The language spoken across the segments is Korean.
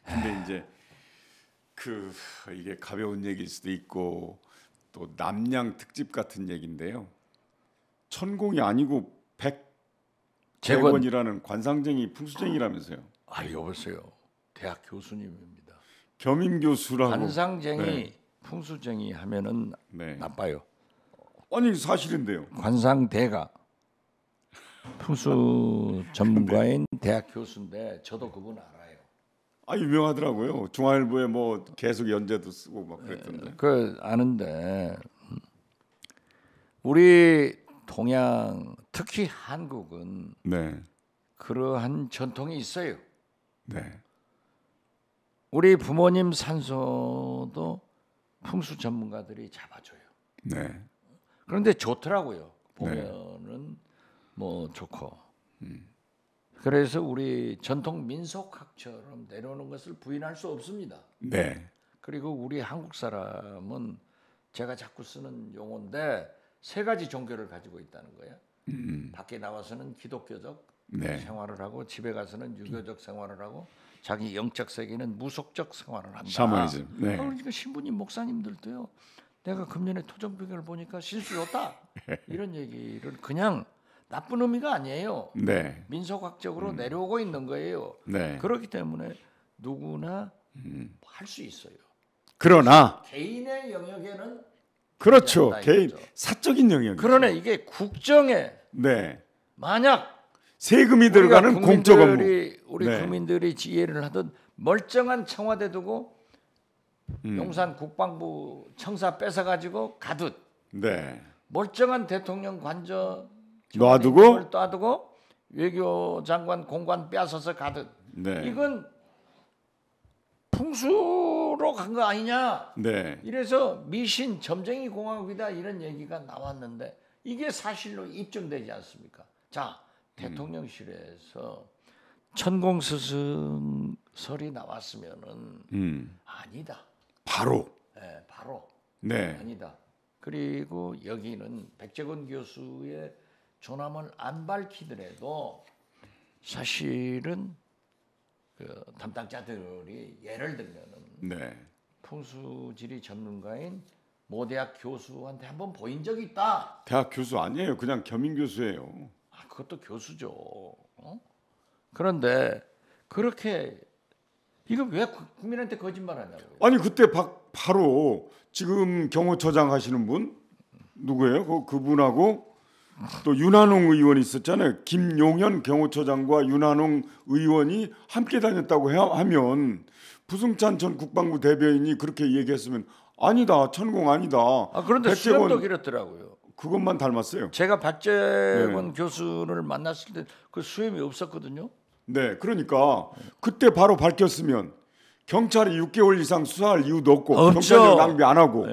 근데 이제 이게 가벼운 얘기일 수도 있고 또 남양 특집 같은 얘기인데요. 천공이 아니고 백재권이라는 관상쟁이 풍수쟁이라면서요. 아, 여보세요. 대학 교수님입니다. 겸임 교수라고. 관상쟁이, 네. 풍수쟁이 하면은 네. 나빠요. 아니 사실인데요. 관상대가 풍수 전문가인 대학 교수인데 저도 그분 알아요. 아 유명하더라고요. 중앙일보에 뭐 계속 연재도 쓰고 막 그랬던데. 그 아는데 우리 동양 특히 한국은 네. 그러한 전통이 있어요. 네. 우리 부모님 산소도 풍수 전문가들이 잡아줘요. 네. 그런데 좋더라고요. 보면은 뭐 좋고. 그래서 우리 전통 민속학처럼 내려오는 것을 부인할 수 없습니다. 네. 그리고 우리 한국 사람은 제가 자꾸 쓰는 용어인데 세 가지 종교를 가지고 있다는 거예요. 밖에 나와서는 기독교적 네. 생활을 하고 집에 가서는 유교적 생활을 하고 자기 영적 세계는 무속적 생활을 한다. 샤머니즘. 네. 그러니까 신부님 목사님들도요. 내가 금년에 토정병을 보니까 실수였다. 이런 얘기를 그냥 나쁜 의미가 아니에요. 네. 민속학적으로 내려오고 있는 거예요. 네. 그렇기 때문에 누구나 할 수 있어요. 그러나 개인의 영역에는 그렇죠. 한다 개인 이거죠. 사적인 영역. 그러나 이게 국정에 네. 만약 세금이 들어가는 공적 업무. 우리 네. 국민들이 지혜를 하던 멀쩡한 청와대 두고 용산 국방부 청사 뺏어가지고 가듯 네. 멀쩡한 대통령 관저 놔두고 놔두고 외교장관 공관 빼앗아서 가듯 네. 이건 풍수로 간 거 아니냐. 네. 이래서 미신 점쟁이 공화국이다 이런 얘기가 나왔는데 이게 사실로 입증되지 않습니까? 자, 대통령실에서 천공스승설이 나왔으면은 아니다. 바로. 네, 바로 네. 아니다. 그리고 여기는 백재권 교수의 존함을 안 밝히더라도 사실은 그 담당자들이 예를 들면은 네. 풍수지리 전문가인 모 대학 교수한테 한번 보인 적이 있다. 대학 교수 아니에요. 그냥 겸임 교수예요. 아, 그것도 교수죠. 그런데 그렇게 이거 왜 국민한테 거짓말하냐고요? 아니 그때 바로 지금 경호처장 하시는 분 누구예요? 그분하고 또 윤한홍 의원이 있었잖아요. 김용현 경호처장과 윤한홍 의원이 함께 다녔다고 하면 부승찬 전 국방부 대변인이 그렇게 얘기했으면 아니다. 천공 아니다. 아, 그런데 수염도 길었더라고요. 그것만 닮았어요. 제가 박재권 교수를 만났을 때 그 수염이 없었거든요. 네, 그러니까 그때 바로 밝혔으면 경찰이 6개월 이상 수사할 이유도 없고 경찰력 낭비 안 하고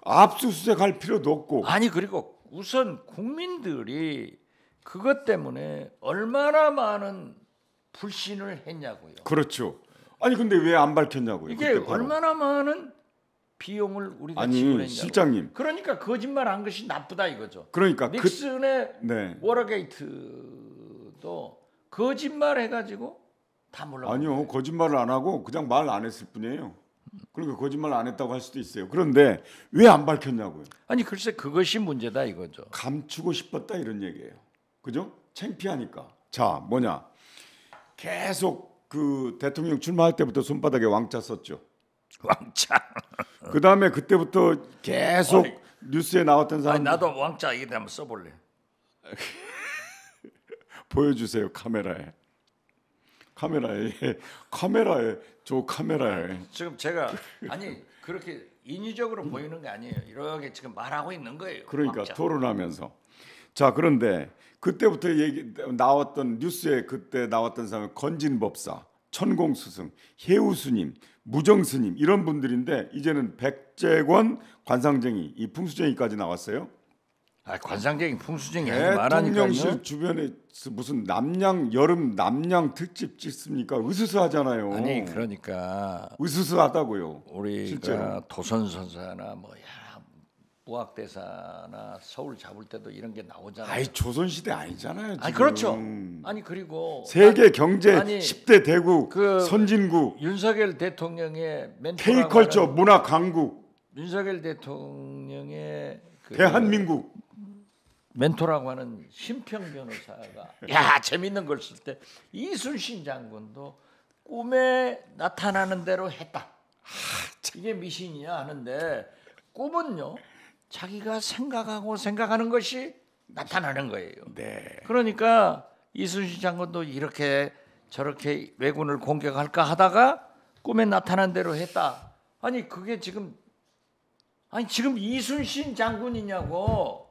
압수수색할 필요도 없고. 아니 그리고 우선 국민들이 그것 때문에 얼마나 많은 불신을 했냐고요. 그렇죠. 아니 근데 왜 안 밝혔냐고요. 이게 얼마나 많은 비용을 우리가 지불했냐고. 실장님. 그러니까 거짓말 한 것이 나쁘다 이거죠. 그러니까 닉슨의 네. 워터게이트도 거짓말 해가지고 다 몰라. 아니요, 거짓말을 안 하고 그냥 말 안 했을 뿐이에요. 그러니까 거짓말 안 했다고 할 수도 있어요. 그런데 왜 안 밝혔냐고요. 아니 글쎄 그것이 문제다 이거죠. 감추고 싶었다 이런 얘기예요. 그죠? 창피하니까. 자, 뭐냐? 계속 그 대통령 출마할 때부터 손바닥에 왕자 썼죠. 왕자. 그 다음에 그때부터 계속 뉴스에 나왔던 사람. 아니 나도 왕자 이게 한번 써볼래. 보여주세요 카메라에. 카메라에 저 카메라에. 지금 제가 아니 그렇게 인위적으로 보이는 게 아니에요. 이렇게 지금 말하고 있는 거예요. 그러니까 왕자. 토론하면서. 자 그런데 그때부터 나왔던 뉴스에 그때 나왔던 사람은 건진법사, 천공스승, 해우스님, 무정스님 이런 분들인데 이제는 백재권 관상쟁이 이 풍수쟁이까지 나왔어요. 아, 관상쟁이 풍수쟁이 하지 말라니까요. 대통령실 주변에 무슨 여름 남양 특집 찍습니까? 으스스하잖아요. 아니 그러니까 으스스하다고요. 우리가 실제로. 도선선사나 뭐야 무학대사나 서울 잡을 때도 이런 게 나오잖아요. 아이 조선시대 아니잖아요. 지금. 아니 그렇죠. 아니 그리고 세계 경제 아니, 10대 대국 그 선진국 윤석열 대통령의 K컬처 문화 강국 윤석열 대통령의 그 대한민국 멘토라고 하는 심평 변호사가 야 재밌는 걸 쓸 때 이순신 장군도 꿈에 나타나는 대로 했다. 이게 미신이야 하는데 꿈은요 자기가 생각하고 생각하는 것이 나타나는 거예요. 네. 그러니까 이순신 장군도 이렇게 저렇게 왜군을 공격할까 하다가 꿈에 나타난 대로 했다. 아니 그게 지금 이순신 장군이냐고.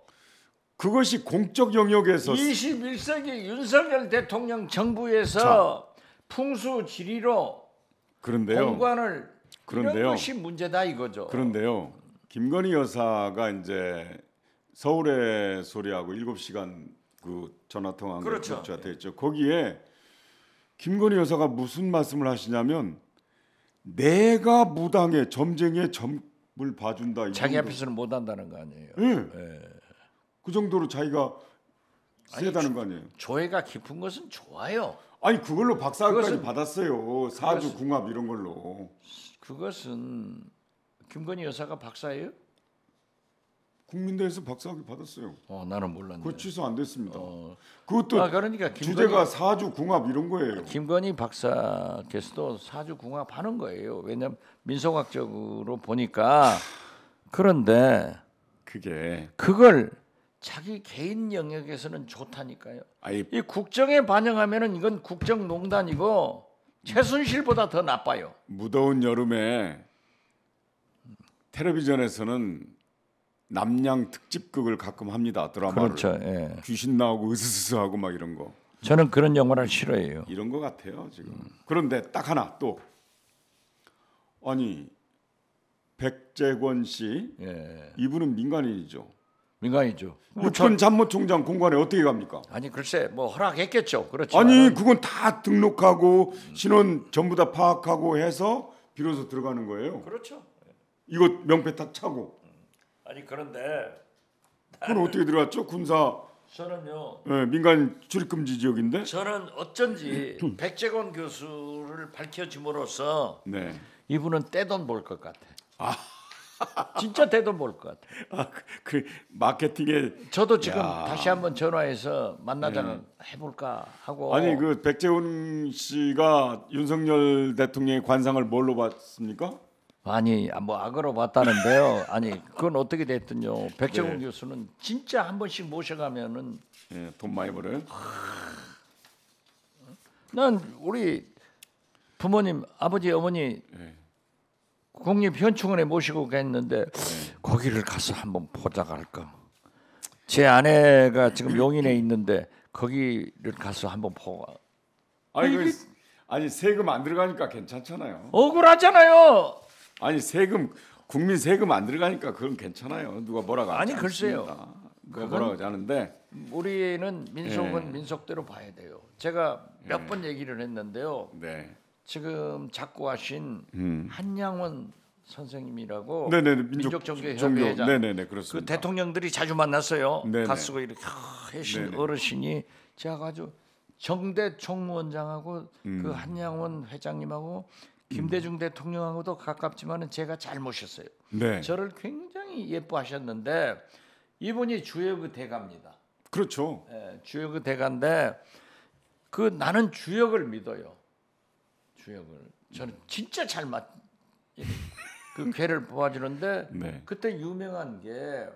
그것이 공적 영역에서 21세기 윤석열 대통령 정부에서 풍수지리로 그런데요. 공관을 그런데요. 이런 것이 문제다 이거죠. 그런데요. 김건희 여사가 이제 서울의 소리하고 7시간 그 전화 통화한 그렇죠. 게 됐죠. 거기에 김건희 여사가 무슨 말씀을 하시냐면 내가 무당의 점쟁이의 점을 봐준다. 자기 앞에서는 못 한다는 거 아니에요. 네. 그 정도로 자기가 세다는 거 아니에요. 조예가 깊은 것은 좋아요. 아니 그걸로 박사학까지 그것은- 받았어요. 사주 궁합 이런 걸로. 그것은 김건희 여사가 박사예요? 국민대에서 박사학위 받았어요. 나는 몰랐네. 그거 취소 안 됐습니다. 어. 그것도 그러니까 주제가 사주 궁합 이런 거예요. 김건희 박사께서도 사주 궁합 하는 거예요. 왜냐하면 민속학적으로 보니까. 그런데 그게 그걸 자기 개인 영역에서는 좋다니까요. 아니 이 국정에 반영하면은 이건 국정농단이고 최순실보다 더 나빠요. 무더운 여름에 텔레비전에서는 남양 특집극을 가끔 합니다. 드라마를. 그렇죠. 예. 귀신 나오고 으스스스하고 막 이런 거. 저는 그런 영화를 싫어해요. 이런 거 같아요 지금. 그런데 딱 하나 또 아니 백재권 씨 예. 이분은 민간인이죠. 민간이죠. 육군 참모총장 공관에 어떻게 갑니까? 아니 글쎄 뭐 허락했겠죠. 그렇지. 아니 그건 다 등록하고 신원 전부 다 파악하고 해서 비로소 들어가는 거예요. 그렇죠. 이거 명패 딱 차고. 아니 그런데 그건 어떻게 들어갔죠? 군사 저는요. 민간 출입금지 지역인데. 저는 어쩐지 백재권 교수를 밝혀짐으로써 네. 이분은 떼돈 벌 것 같아. 진짜 떼돈 벌 것 같아. 그 마케팅에 저도 지금 야. 다시 한번 전화해서 만나자가 해볼까 하고. 아니 그 백재훈 씨가 윤석열 대통령의 관상을 뭘로 봤습니까? 아니 뭐 악으로 봤다는데요. 아니 그건 어떻게 됐든요. 백재권 네. 교수는 진짜 한 번씩 모셔가면은 예, 돈 많이 벌어요. 난 우리 부모님, 아버지, 어머니 네. 국립현충원에 모시고 갔는데 거기를 가서 한번 보자가 할까. 제 아내가 지금 용인에 있는데 거기를 가서 한번 보고. 아니 아니 세금 안 들어가니까 괜찮잖아요. 억울하잖아요. 아니 세금 국민 세금 안 들어가니까 그건 괜찮아요. 누가 뭐라고 하지 아니, 글쎄요. 않습니다. 누가 뭐라고 하지 않은데 우리는 민속은 민속대로 봐야 돼요. 제가 몇 번 얘기를 했는데요. 네. 지금 자꾸 하신 한양원 선생님이라고 네네 민족종교협의 회장 네네네 그 그렇습니다. 대통령들이 자주 만났어요. 네네. 가쓰고 이렇게 하신 네네. 어르신이 제가 아주 정대 총무원장하고 그 한양원 회장님하고 김대중 대통령하고도 가깝지만은 제가 잘 모셨어요. 네. 저를 굉장히 예뻐하셨는데 이분이 주역의 대가입니다. 그렇죠. 예, 주역의 대가인데 그 나는 주역을 믿어요. 주역을 저는 진짜 잘 그 괴를 뽑아주는데 네. 그때 유명한 게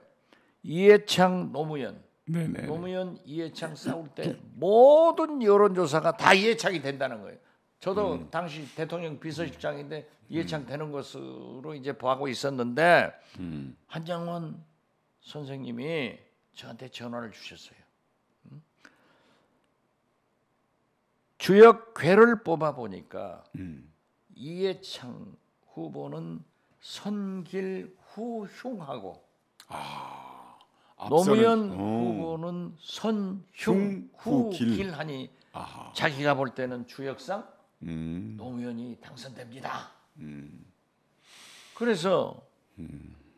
이해창 노무현 네네. 노무현 이해창 싸울 때 모든 여론조사가 다 이해창이 된다는 거예요. 저도 당시 대통령 비서실장인데 이해창 되는 것으로 이제 보고 있었는데 한장원 선생님이 저한테 전화를 주셨어요. 주역 괴를 뽑아 보니까 이해창 후보는 선길후흉하고 노무현 후보는 선흉후길하니 자기가 볼 때는 주역상 노무현이 당선됩니다. 그래서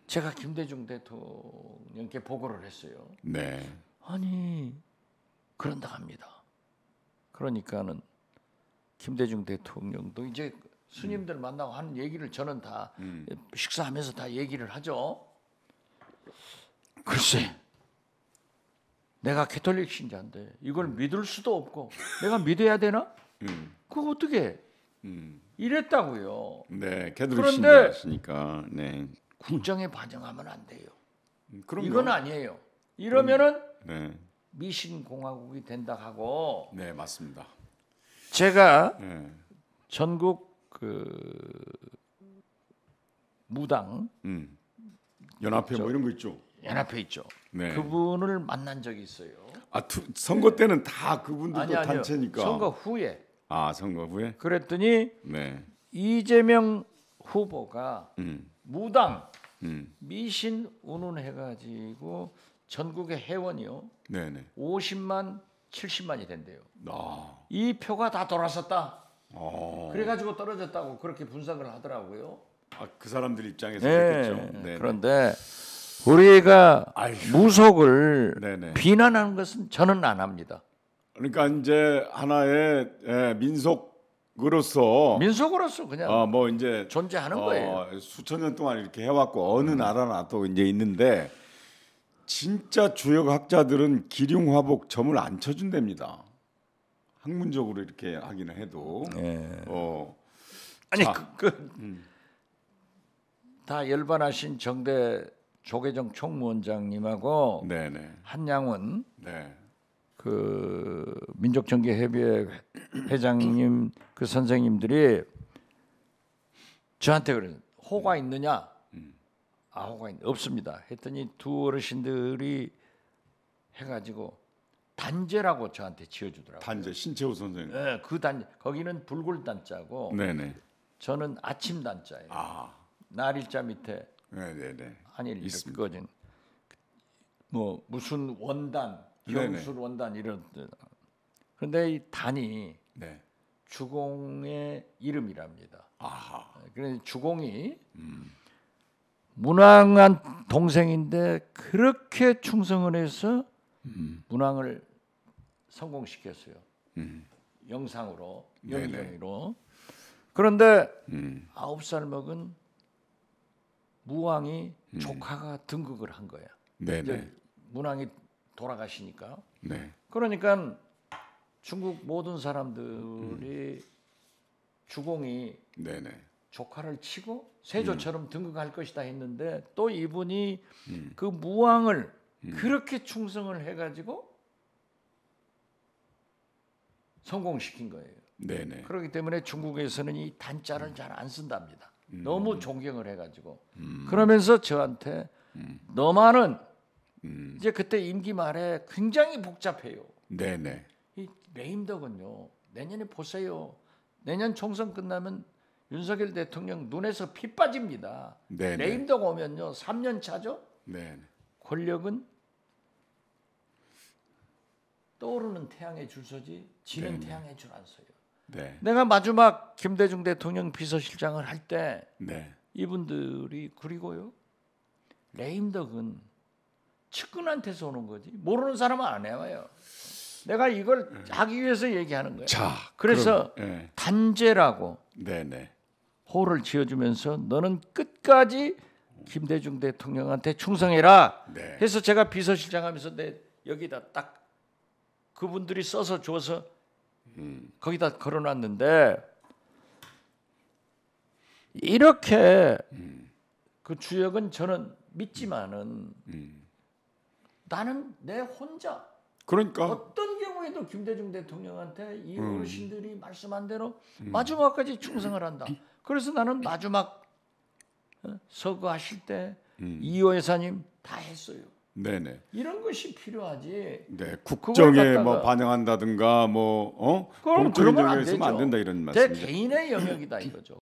제가 김대중 대통령께 보고를 했어요. 네. 아니 그런다 합니다. 그러니까는 김대중 대통령도 이제 스님들 만나고 하는 얘기를 저는 다 식사하면서 다 얘기를 하죠. 글쎄, 내가 캐톨릭 신자인데 이걸 믿을 수도 없고 내가 믿어야 되나? 그거 어떻게? 이랬다고요. 네, 캐톨릭 그런데 신자시니까. 네. 국정에 반영하면 안 돼요. 그럼요. 이건 아니에요. 이러면은 네. 미신 공화국이 된다 하고. 네, 맞습니다. 제가 네. 전국 그 무당 연합회 뭐 이런 거 있죠. 연합회 있죠. 네. 그분을 만난 적이 있어요. 선거 때는 다 그분들도 아니요. 단체니까. 선거 후에. 선거 후에? 그랬더니 네. 이재명 후보가 무당 미신 운운해가지고 전국의 회원이요. 네네. 50만 70만이 된대요. 아. 이 표가 다 돌아섰다. 그래가지고 떨어졌다고 그렇게 분석을 하더라고요. 그 사람들 입장에서 네. 그렇겠죠. 네네. 그런데 우리가 무속을 네네. 비난하는 것은 저는 안 합니다. 그러니까 이제 하나의 민속으로서 그냥 뭐 이제 존재하는 거예요. 수천 년 동안 이렇게 해왔고 어느 나라나 또 이제 있는데 진짜 주역 학자들은 기륭화복 점을 안 쳐준답니다. 학문적으로 이렇게 하기는 해도. 아니 다 열반하신 정대 조계종 총무원장님하고 네네. 한양원 네. 그 민족정계협의회 회장님 그 선생님들이 저한테 그래요. 호가 있느냐? 호가 없습니다. 했더니 두 어르신들이 해가지고 단제라고 저한테 지어주더라고요. 단제 신채호 선생님. 네, 그 단제 거기는 불굴 단자고 네네. 저는 아침 단자예요. 날일자 밑에 네네네. 한일 이거진 뭐 무슨 원단, 경술 원단 이런. 그런데 이 단이 네. 주공의 이름이랍니다. 그래서 주공이 문왕한 동생인데 그렇게 충성을 해서 문왕을 성공시켰어요. 영상으로, 영상으로. 그런데 9살 먹은 무왕이 조카가 등극을 한 거야. 네네. 문왕이 돌아가시니까. 네. 그러니까 중국 모든 사람들이 주공이 네네. 조카를 치고 세조처럼 등극할 것이다 했는데 또 이분이 그 무왕을 그렇게 충성을 해가지고 성공시킨 거예요. 네네. 그렇기 때문에 중국에서는 이 단자를 잘 안 쓴답니다. 너무 존경을 해가지고. 그러면서 저한테 너만은 이제 그때 임기 말에 굉장히 복잡해요. 네네. 이 레임덕은요. 내년에 보세요. 내년 총선 끝나면 윤석열 대통령 눈에서 피 빠집니다. 네네. 레임덕 오면요. 3년 차죠. 네네. 권력은 떠오르는 태양의 줄 서지 지는 네네. 태양의 줄 안 서요. 네. 내가 마지막 김대중 대통령 비서실장을 할 때 네. 이분들이 그리고요. 레임덕은 측근한테서 오는 거지 모르는 사람은 안 해와요. 내가 이걸 하기 위해서 얘기하는 거예요. 자, 그래서 네. 단제라고 네네. 호를 지어주면서 너는 끝까지 김대중 대통령한테 충성해라. 네. 해서 제가 비서실장 하면서 내 여기다 딱 그분들이 써서 줘서 거기다 걸어놨는데 이렇게 그 주역은 저는 믿지만은 나는 내 혼자 그러니까 어떤 경우에도 김대중 대통령한테 이 어르신들이 말씀한 대로 마지막까지 충성을 한다. 그래서 나는 마지막 서거하실 때 이호 여사님 다 했어요. 네네. 이런 것이 필요하지. 네, 국정에 갖다가 뭐 반영한다든가 뭐 그럼 공적인 그러면 안 영역에 있으면 안 되죠. 된다 이런 제 말씀이죠. 개인의 영역이다 이거죠.